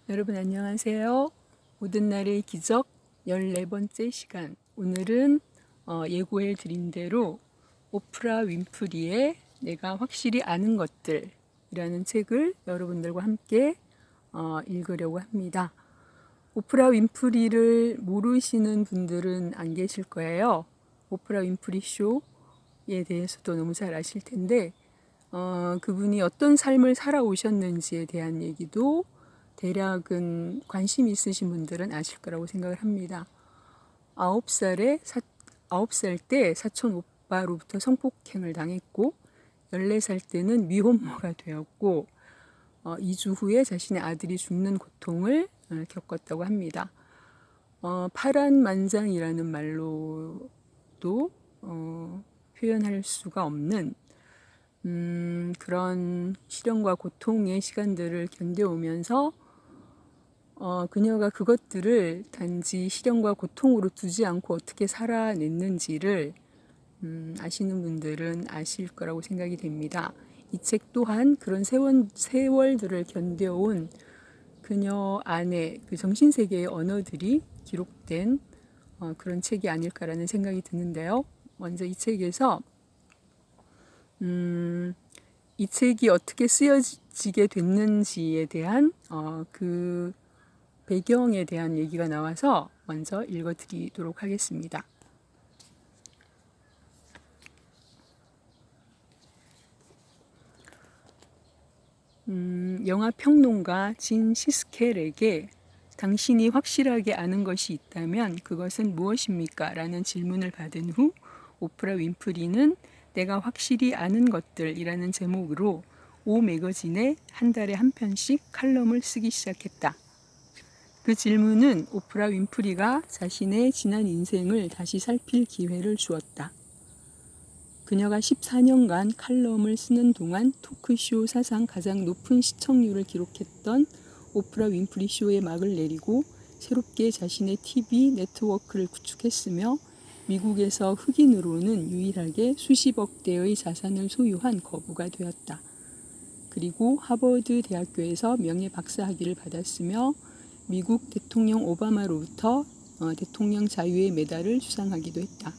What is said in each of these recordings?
여러분 안녕하세요. 모든 날의 기적 14번째 시간. 오늘은 예고해 드린 대로 오프라 윈프리의 내가 확실히 아는 것들이라는 책을 여러분들과 함께 읽으려고 합니다. 오프라 윈프리를 모르시는 분들은 안 계실 거예요. 오프라 윈프리 쇼에 대해서도 너무 잘 아실 텐데 그분이 어떤 삶을 살아오셨는지에 대한 얘기도 대략은 관심 있으신 분들은 아실 거라고 생각을 합니다. 9살 때 사촌 오빠로부터 성폭행을 당했고 14살 때는 미혼모가 되었고 2주 후에 자신의 아들이 죽는 고통을 겪었다고 합니다. 파란만장이라는 말로도 표현할 수가 없는 그런 시련과 고통의 시간들을 견뎌오면서 그녀가 그것들을 단지 시련과 고통으로 두지 않고 어떻게 살아냈는지를 아시는 분들은 아실 거라고 생각이 됩니다. 이 책 또한 그런 세월들을 견뎌온 그녀 안에 그 정신세계의 언어들이 기록된 그런 책이 아닐까라는 생각이 드는데요. 먼저 이 책에서 이 책이 어떻게 쓰여지게 됐는지에 대한 그 배경에 대한 얘기가 나와서 먼저 읽어드리도록 하겠습니다. 영화 평론가 진 시스켈에게 당신이 확실하게 아는 것이 있다면 그것은 무엇입니까? 라는 질문을 받은 후 오프라 윈프리는 내가 확실히 아는 것들이라는 제목으로 오 매거진에 한 달에 한 편씩 칼럼을 쓰기 시작했다. 그 질문은 오프라 윈프리가 자신의 지난 인생을 다시 살필 기회를 주었다. 그녀가 14년간 칼럼을 쓰는 동안 토크쇼 사상 가장 높은 시청률을 기록했던 오프라 윈프리 쇼의 막을 내리고 새롭게 자신의 TV 네트워크를 구축했으며 미국에서 흑인으로는 유일하게 수십억 대의 자산을 소유한 거부가 되었다. 그리고 하버드 대학교에서 명예 박사학위를 받았으며 미국 대통령 오바마로부터 대통령 자유의 메달을 수상하기도 했다.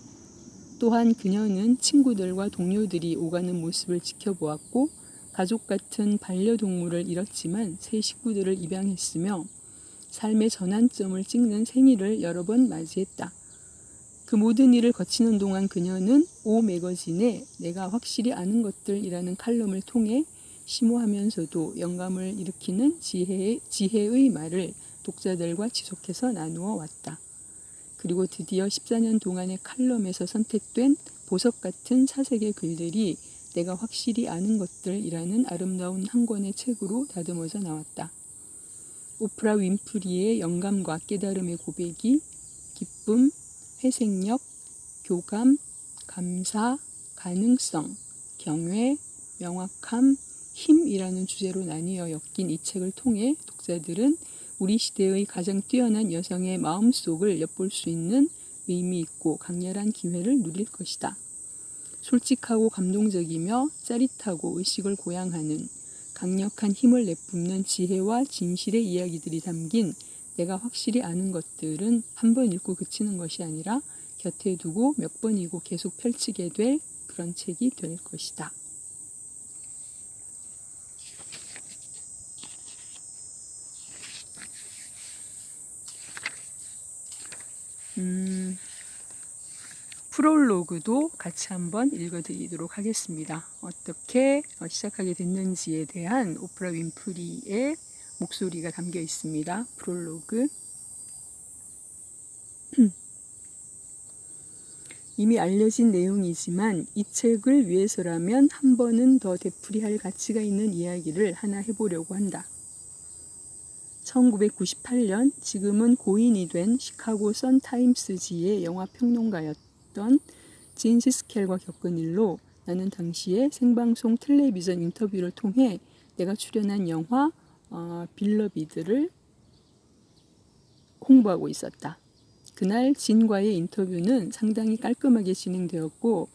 또한 그녀는 친구들과 동료들이 오가는 모습을 지켜보았고 가족 같은 반려동물을 잃었지만 새 식구들을 입양했으며 삶의 전환점을 찍는 생일을 여러 번 맞이했다. 그 모든 일을 거치는 동안 그녀는 오 매거진에 내가 확실히 아는 것들이라는 칼럼을 통해 심오하면서도 영감을 일으키는 지혜의 말을 독자들과 지속해서 나누어 왔다. 그리고 드디어 14년 동안의 칼럼에서 선택된 보석 같은 사색의 글들이 내가 확실히 아는 것들이라는 아름다운 한 권의 책으로 다듬어져 나왔다. 오프라 윈프리의 영감과 깨달음의 고백이 기쁨, 회생력, 교감, 감사, 가능성, 경외, 명확함, 힘이라는 주제로 나뉘어 엮인 이 책을 통해 독자들은 우리 시대의 가장 뛰어난 여성의 마음속을 엿볼 수 있는 의미 있고 강렬한 기회를 누릴 것이다. 솔직하고 감동적이며 짜릿하고 의식을 고양하는 강력한 힘을 내뿜는 지혜와 진실의 이야기들이 담긴 내가 확실히 아는 것들은 한 번 읽고 그치는 것이 아니라 곁에 두고 몇 번이고 계속 펼치게 될 그런 책이 될 것이다. 프롤로그도 같이 한번 읽어드리도록 하겠습니다. 어떻게 시작하게 됐는지에 대한 오프라 윈프리의 목소리가 담겨 있습니다. 프롤로그. 이미 알려진 내용이지만 이 책을 위해서라면 한 번은 더 되풀이할 가치가 있는 이야기를 하나 해보려고 한다. 1998년 지금은 고인이 된 시카고 선타임스지의 영화평론가였던 진 시스켈과 겪은 일로 나는 당시에 생방송 텔레비전 인터뷰를 통해 내가 출연한 영화 빌러비드를 홍보하고 있었다. 그날 진과의 인터뷰는 상당히 깔끔하게 진행되었고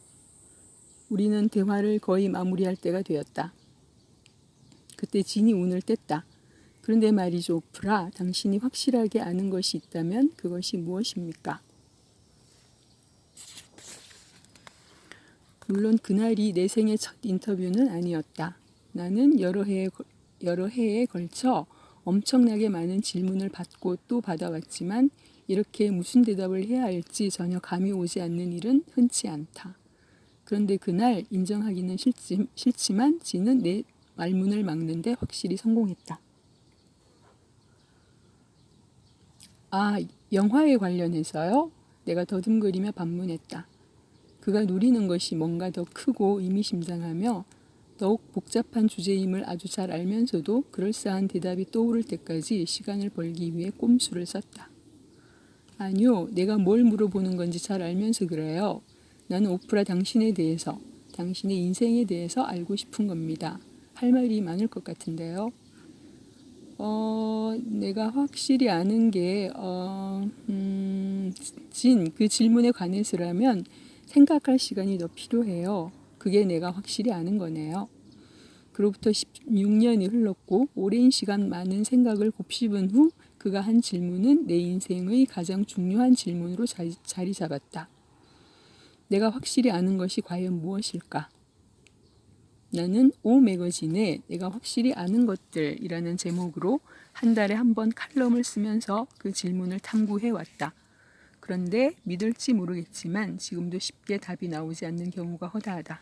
우리는 대화를 거의 마무리할 때가 되었다. 그때 진이 운을 뗐다. 그런데 말이죠, 오프라, 당신이 확실하게 아는 것이 있다면 그것이 무엇입니까? 물론 그날이 내 생애 첫 인터뷰는 아니었다. 나는 여러 해에 걸쳐 엄청나게 많은 질문을 받고 또 받아왔지만 이렇게 무슨 대답을 해야 할지 전혀 감이 오지 않는 일은 흔치 않다. 그런데 그날 인정하기는 싫지만 지는 내 말문을 막는데 확실히 성공했다. 아, 영화에 관련해서요? 내가 더듬거리며 반문했다. 그가 노리는 것이 뭔가 더 크고 의미심장하며 더욱 복잡한 주제임을 아주 잘 알면서도 그럴싸한 대답이 떠오를 때까지 시간을 벌기 위해 꼼수를 썼다. 아니요, 내가 뭘 물어보는 건지 잘 알면서 그래요. 나는 오프라 당신에 대해서, 당신의 인생에 대해서 알고 싶은 겁니다. 할 말이 많을 것 같은데요. 내가 확실히 아는 게, 그 질문에 관해서라면 생각할 시간이 더 필요해요. 그게 내가 확실히 아는 거네요. 그로부터 16년이 흘렀고 오랜 시간 많은 생각을 곱씹은 후 그가 한 질문은 내 인생의 가장 중요한 질문으로 자리 잡았다. 내가 확실히 아는 것이 과연 무엇일까? 나는 오 매거진에 내가 확실히 아는 것들이라는 제목으로 한 달에 한 번 칼럼을 쓰면서 그 질문을 탐구해왔다. 그런데 믿을지 모르겠지만 지금도 쉽게 답이 나오지 않는 경우가 허다하다.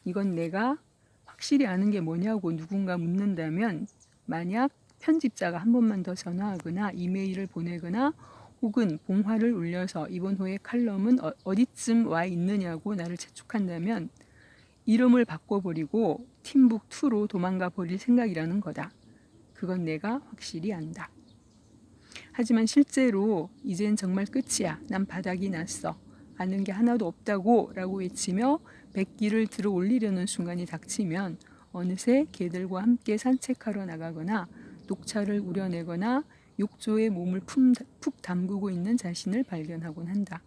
이건 내가 확실히 아는 게 뭐냐고 누군가 묻는다면 만약 편집자가 한 번만 더 전화하거나 이메일을 보내거나 혹은 봉화를 울려서 이번 호의 칼럼은 어디쯤 와 있느냐고 나를 재촉한다면 이름을 바꿔버리고 팀북2로 도망가 버릴 생각이라는 거다. 그건 내가 확실히 안다. 하지만 실제로 이젠 정말 끝이야. 난 바닥이 났어. 아는 게 하나도 없다고 라고 외치며 백기를 들어 올리려는 순간이 닥치면 어느새 개들과 함께 산책하러 나가거나 녹차를 우려내거나 욕조에 몸을 푹 담그고 있는 자신을 발견하곤 한다.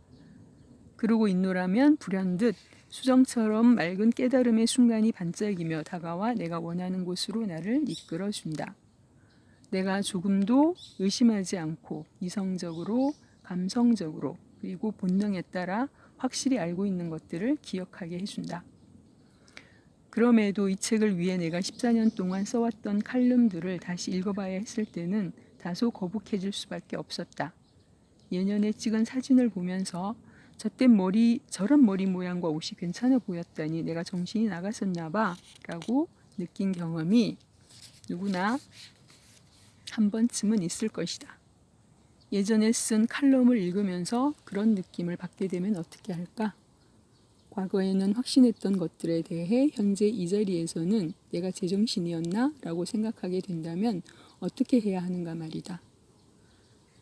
그러고 있노라면 불현듯 수정처럼 맑은 깨달음의 순간이 반짝이며 다가와 내가 원하는 곳으로 나를 이끌어준다. 내가 조금도 의심하지 않고 이성적으로, 감성적으로, 그리고 본능에 따라 확실히 알고 있는 것들을 기억하게 해준다. 그럼에도 이 책을 위해 내가 14년 동안 써왔던 칼럼들을 다시 읽어봐야 했을 때는 다소 거북해질 수밖에 없었다. 예년에 찍은 사진을 보면서 저런 머리 모양과 옷이 괜찮아 보였다니 내가 정신이 나갔었나 봐 라고 느낀 경험이 누구나 한 번쯤은 있을 것이다. 예전에 쓴 칼럼을 읽으면서 그런 느낌을 받게 되면 어떻게 할까? 과거에는 확신했던 것들에 대해 현재 이 자리에서는 내가 제정신이었나? 라고 생각하게 된다면 어떻게 해야 하는가 말이다.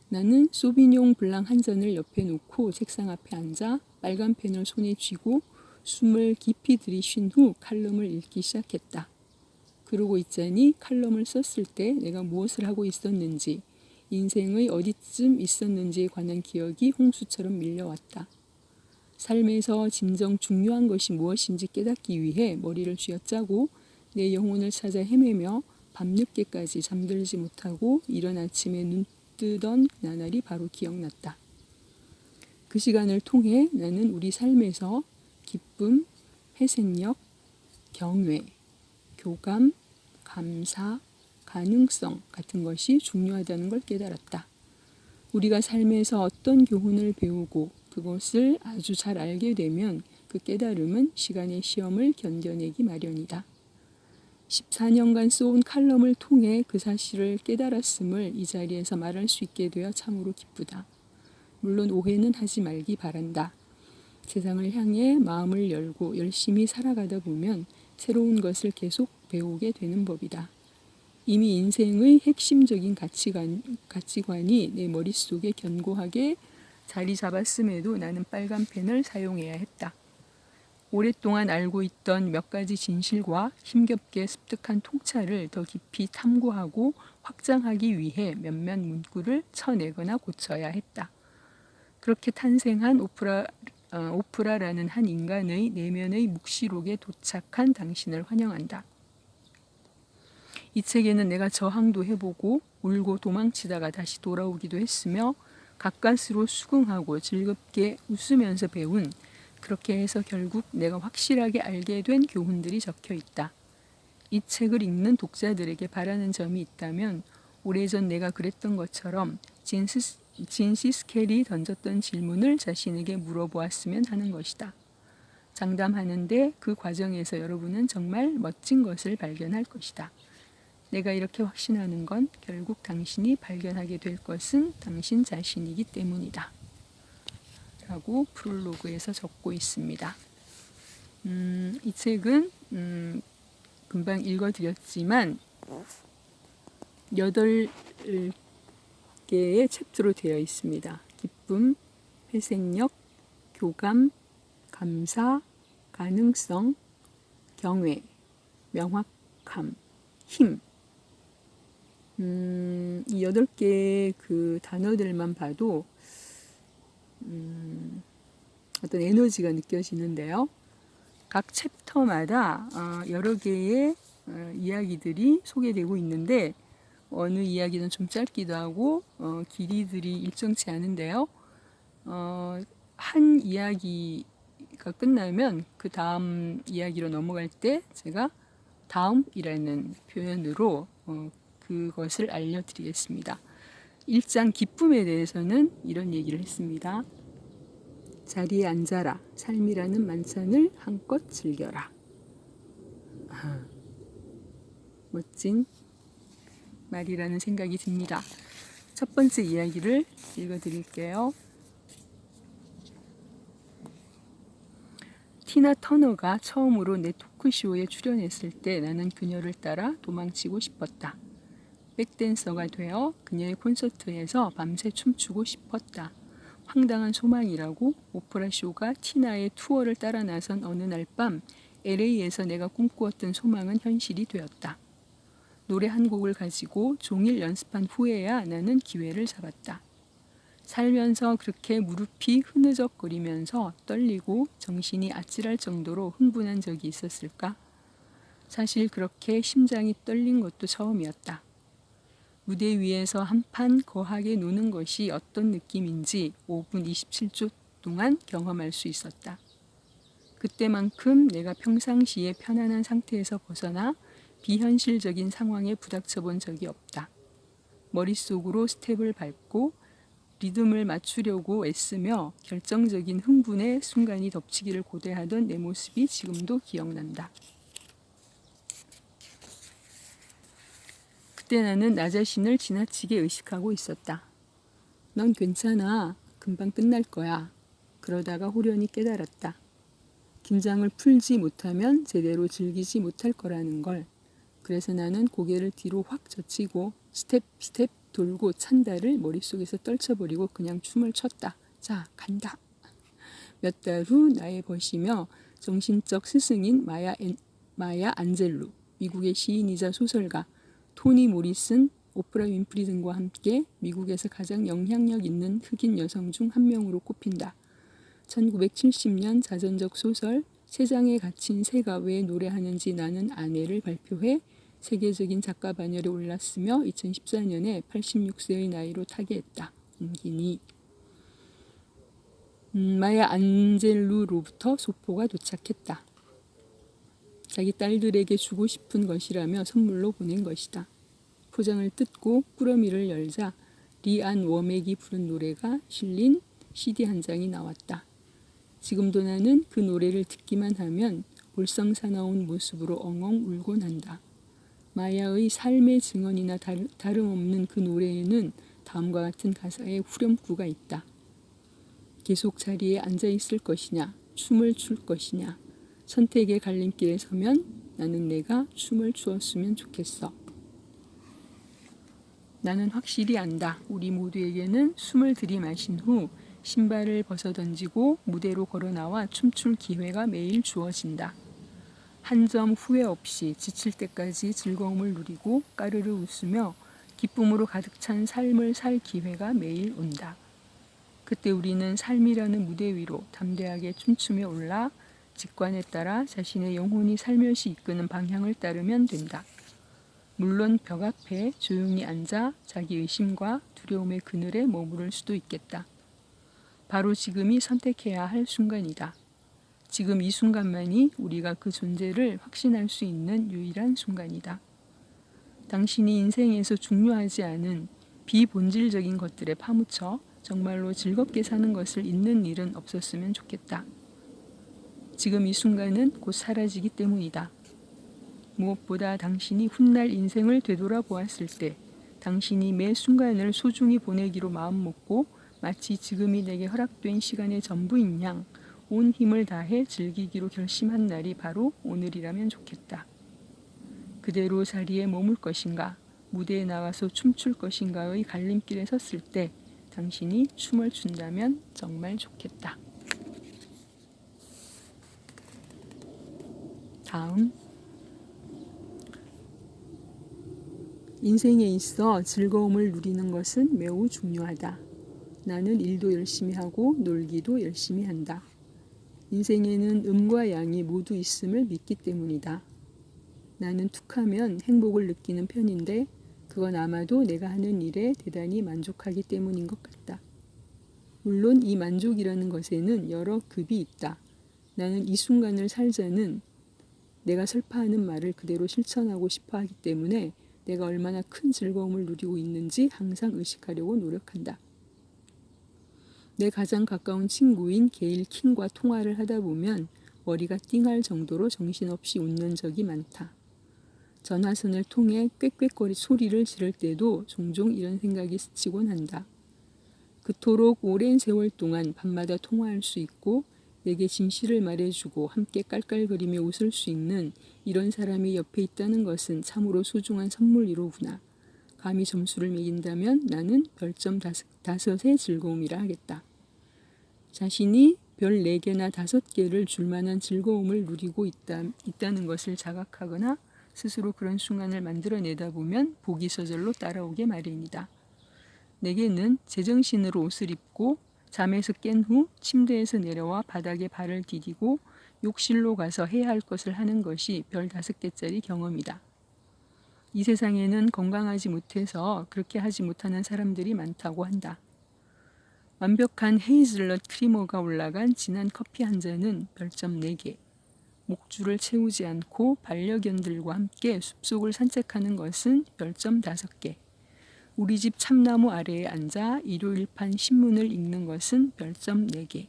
나는 소비뇽 블랑 한 잔을 옆에 놓고 책상 앞에 앉아 빨간 펜을 손에 쥐고 숨을 깊이 들이쉰 후 칼럼을 읽기 시작했다. 그러고 있자니 칼럼을 썼을 때 내가 무엇을 하고 있었는지, 인생의 어디쯤 있었는지에 관한 기억이 홍수처럼 밀려왔다. 삶에서 진정 중요한 것이 무엇인지 깨닫기 위해 머리를 쥐어짜고 내 영혼을 찾아 헤매며 밤늦게까지 잠들지 못하고 이른 아침에 눈 뜨던 나날이 바로 기억났다. 그 시간을 통해 나는 우리 삶에서 기쁨, 회생력, 경외, 교감, 감사, 가능성 같은 것이 중요하다는 걸 깨달았다. 우리가 삶에서 어떤 교훈을 배우고 그것을 아주 잘 알게 되면 그 깨달음은 시간의 시험을 견뎌내기 마련이다. 14년간 써온 칼럼을 통해 그 사실을 깨달았음을 이 자리에서 말할 수 있게 되어 참으로 기쁘다. 물론 오해는 하지 말기 바란다. 세상을 향해 마음을 열고 열심히 살아가다 보면 새로운 것을 계속 배우게 되는 법이다. 이미 인생의 핵심적인 가치관이 내 머릿속에 견고하게 자리 잡았음에도 나는 빨간 펜을 사용해야 했다. 오랫동안 알고 있던 몇 가지 진실과 힘겹게 습득한 통찰을 더 깊이 탐구하고 확장하기 위해 몇몇 문구를 쳐내거나 고쳐야 했다. 그렇게 탄생한 오프라라는 한 인간의 내면의 묵시록에 도착한 당신을 환영한다. 이 책에는 내가 저항도 해보고 울고 도망치다가 다시 돌아오기도 했으며 가까스로 수긍하고 즐겁게 웃으면서 배운, 그렇게 해서 결국 내가 확실하게 알게 된 교훈들이 적혀 있다. 이 책을 읽는 독자들에게 바라는 점이 있다면 오래전 내가 그랬던 것처럼 진 시스켈이 던졌던 질문을 자신에게 물어보았으면 하는 것이다. 장담하는데 그 과정에서 여러분은 정말 멋진 것을 발견할 것이다. 내가 이렇게 확신하는 건 결국 당신이 발견하게 될 것은 당신 자신이기 때문이다. 라고 프롤로그에서 적고 있습니다. 이 책은 금방 읽어드렸지만 8개의 챕터로 되어 있습니다. 기쁨, 회생력, 교감, 감사, 가능성, 경외, 명확함, 힘. 이 8개의 그 단어들만 봐도 어떤 에너지가 느껴지는데요. 각 챕터마다 여러 개의 이야기들이 소개되고 있는데 어느 이야기는 좀 짧기도 하고 길이들이 일정치 않은데요. 한 이야기가 끝나면 그 다음 이야기로 넘어갈 때 제가 다음이라는 표현으로 그것을 알려드리겠습니다. 1장 기쁨에 대해서는 이런 얘기를 했습니다. 자리에 앉아라. 삶이라는 만찬을 한껏 즐겨라. 멋진 말이라는 생각이 듭니다. 첫 번째 이야기를 읽어드릴게요. 티나 터너가 처음으로 내 토크쇼에 출연했을 때 나는 그녀를 따라 도망치고 싶었다. 백댄서가 되어 그녀의 콘서트에서 밤새 춤추고 싶었다. 황당한 소망이라고. 오프라 쇼가 티나의 투어를 따라 나선 어느 날 밤 LA에서 내가 꿈꾸었던 소망은 현실이 되었다. 노래 한 곡을 가지고 종일 연습한 후에야 나는 기회를 잡았다. 살면서 그렇게 무릎이 흐느적거리면서 떨리고 정신이 아찔할 정도로 흥분한 적이 있었을까? 사실 그렇게 심장이 떨린 것도 처음이었다. 무대 위에서 한판 거하게 노는 것이 어떤 느낌인지 5분 27초 동안 경험할 수 있었다. 그때만큼 내가 평상시에 편안한 상태에서 벗어나 비현실적인 상황에 부닥쳐 본 적이 없다. 머릿속으로 스텝을 밟고 리듬을 맞추려고 애쓰며 결정적인 흥분의 순간이 덮치기를 고대하던 내 모습이 지금도 기억난다. 그때 나는 나 자신을 지나치게 의식하고 있었다. 넌 괜찮아. 금방 끝날 거야. 그러다가 호련히 깨달았다. 긴장을 풀지 못하면 제대로 즐기지 못할 거라는 걸. 그래서 나는 고개를 뒤로 확 젖히고 스텝 돌고 찬다를 머릿속에서 떨쳐버리고 그냥 춤을 췄다. 자, 간다. 몇 달 후 나의 벗이며 정신적 스승인 마야 안젤루, 미국의 시인이자 소설가, 토니 모리슨, 오프라 윈프리 등과 함께 미국에서 가장 영향력 있는 흑인 여성 중 한 명으로 꼽힌다. 1970년 자전적 소설 세상에 갇힌 새가 왜 노래하는지 나는 아내를 발표해 세계적인 작가 반열에 올랐으며 2014년에 86세의 나이로 타계했다. 옮기니 마야 안젤루로부터 소포가 도착했다. 자기 딸들에게 주고 싶은 것이라며 선물로 보낸 것이다. 포장을 뜯고 꾸러미를 열자 리안 워맥이 부른 노래가 실린 CD 한 장이 나왔다. 지금도 나는 그 노래를 듣기만 하면 볼썽사나운 모습으로 엉엉 울곤 한다. 마야의 삶의 증언이나 다름없는 그 노래에는 다음과 같은 가사의 후렴구가 있다. 계속 자리에 앉아 있을 것이냐, 춤을 출 것이냐. 선택의 갈림길에 서면 나는 내가 춤을 추었으면 좋겠어. 나는 확실히 안다. 우리 모두에게는 숨을 들이마신 후 신발을 벗어던지고 무대로 걸어나와 춤출 기회가 매일 주어진다. 한 점 후회 없이 지칠 때까지 즐거움을 누리고 까르르 웃으며 기쁨으로 가득 찬 삶을 살 기회가 매일 온다. 그때 우리는 삶이라는 무대 위로 담대하게 춤추며 올라 직관에 따라 자신의 영혼이 살며시 이끄는 방향을 따르면 된다. 물론 벽 앞에 조용히 앉아 자기 의심과 두려움의 그늘에 머무를 수도 있겠다. 바로 지금이 선택해야 할 순간이다. 지금 이 순간만이 우리가 그 존재를 확신할 수 있는 유일한 순간이다. 당신이 인생에서 중요하지 않은 비본질적인 것들에 파묻혀 정말로 즐겁게 사는 것을 잊는 일은 없었으면 좋겠다. 지금 이 순간은 곧 사라지기 때문이다. 무엇보다 당신이 훗날 인생을 되돌아보았을 때 당신이 매 순간을 소중히 보내기로 마음먹고 마치 지금이 내게 허락된 시간의 전부인 양 온 힘을 다해 즐기기로 결심한 날이 바로 오늘이라면 좋겠다. 그대로 자리에 머물 것인가, 무대에 나와서 춤출 것인가의 갈림길에 섰을 때 당신이 춤을 춘다면 정말 좋겠다. 다음, 인생에 있어 즐거움을 누리는 것은 매우 중요하다. 나는 일도 열심히 하고 놀기도 열심히 한다. 인생에는 음과 양이 모두 있음을 믿기 때문이다. 나는 툭하면 행복을 느끼는 편인데 그건 아마도 내가 하는 일에 대단히 만족하기 때문인 것 같다. 물론 이 만족이라는 것에는 여러 급이 있다. 나는 이 순간을 살자는 내가 설파하는 말을 그대로 실천하고 싶어 하기 때문에 내가 얼마나 큰 즐거움을 누리고 있는지 항상 의식하려고 노력한다. 내 가장 가까운 친구인 게일 킹과 통화를 하다 보면 머리가 띵할 정도로 정신없이 웃는 적이 많다. 전화선을 통해 꽥꽥거리 소리를 지를 때도 종종 이런 생각이 스치곤 한다. 그토록 오랜 세월 동안 밤마다 통화할 수 있고 내게 진실을 말해주고 함께 깔깔거리며 웃을 수 있는 이런 사람이 옆에 있다는 것은 참으로 소중한 선물이로구나. 감히 점수를 매긴다면 나는 별점 5의 즐거움이라 하겠다. 자신이 별 4개나 5개를 줄 만한 즐거움을 누리고 있다는 것을 자각하거나 스스로 그런 순간을 만들어내다 보면 복이 저절로 따라오게 마련이다. 내게는 제정신으로 옷을 입고 잠에서 깬 후 침대에서 내려와 바닥에 발을 디디고 욕실로 가서 해야 할 것을 하는 것이 별 5개짜리 경험이다. 이 세상에는 건강하지 못해서 그렇게 하지 못하는 사람들이 많다고 한다. 완벽한 헤이즐넛 크리머가 올라간 진한 커피 한 잔은 별점 4개. 목줄을 채우지 않고 반려견들과 함께 숲속을 산책하는 것은 별점 5개. 우리 집 참나무 아래에 앉아 일요일판 신문을 읽는 것은 별점 4개.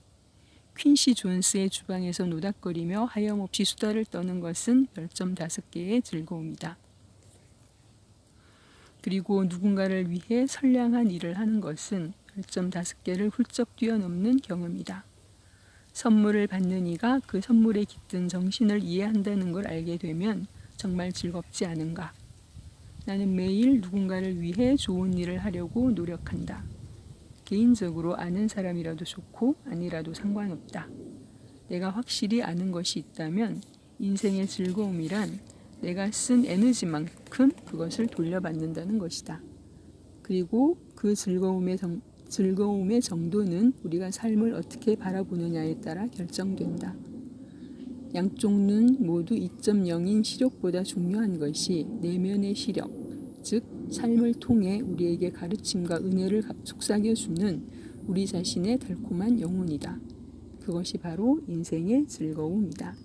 퀸시 존스의 주방에서 노닥거리며 하염없이 수다를 떠는 것은 별점 5개의 즐거움이다. 그리고 누군가를 위해 선량한 일을 하는 것은 별점 5개를 훌쩍 뛰어넘는 경험이다. 선물을 받는 이가 그 선물에 깃든 정신을 이해한다는 걸 알게 되면 정말 즐겁지 않은가. 나는 매일 누군가를 위해 좋은 일을 하려고 노력한다. 개인적으로 아는 사람이라도 좋고 아니라도 상관없다. 내가 확실히 아는 것이 있다면 인생의 즐거움이란 내가 쓴 에너지만큼 그것을 돌려받는다는 것이다. 그리고 그 즐거움의 정도는 우리가 삶을 어떻게 바라보느냐에 따라 결정된다. 양쪽 눈 모두 2.0인 시력보다 중요한 것이 내면의 시력, 즉 삶을 통해 우리에게 가르침과 은혜를 속삭여주는 우리 자신의 달콤한 영혼이다. 그것이 바로 인생의 즐거움이다.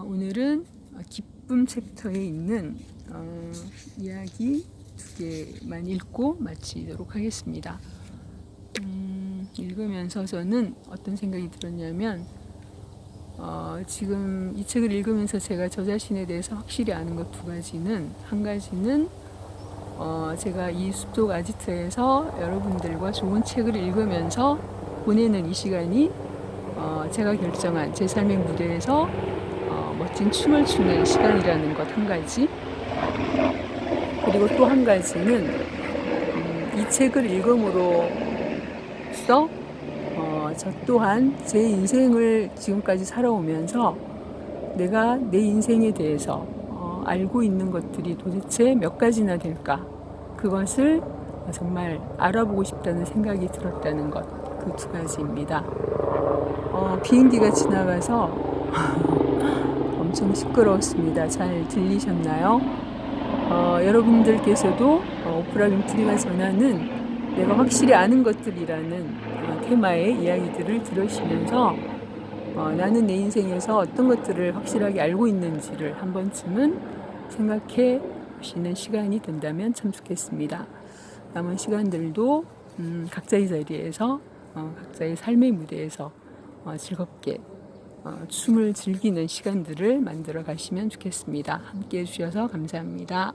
오늘은 기쁨 챕터에 있는 이야기 2개만 읽고 마치도록 하겠습니다. 읽으면서 저는 어떤 생각이 들었냐면 지금 이 책을 읽으면서 제가 저 자신에 대해서 확실히 아는 것 2가지는 한 가지는 제가 이 숲속 아지트에서 여러분들과 좋은 책을 읽으면서 보내는 이 시간이 제가 결정한 제 삶의 무대에서 멋진 춤을 추는 시간이라는 것 한 가지, 그리고 또 한 가지는 이 책을 읽음으로써 저 또한 제 인생을 지금까지 살아오면서 내가 내 인생에 대해서 알고 있는 것들이 도대체 몇 가지나 될까, 그것을 정말 알아보고 싶다는 생각이 들었다는 것, 그 2가지입니다. 비행기가 지나가서 엄청 시끄러웠습니다. 잘 들리셨나요? 여러분들께서도 오프라 윈프리가 전하는 내가 확실히 아는 것들이라는 테마의 이야기들을 들으시면서 나는 내 인생에서 어떤 것들을 확실하게 알고 있는지를 한 번쯤은 생각해 보시는 시간이 된다면 참 좋겠습니다. 남은 시간들도 각자의 자리에서 각자의 삶의 무대에서 즐겁게 춤을 즐기는 시간들을 만들어 가시면 좋겠습니다. 함께 해주셔서 감사합니다.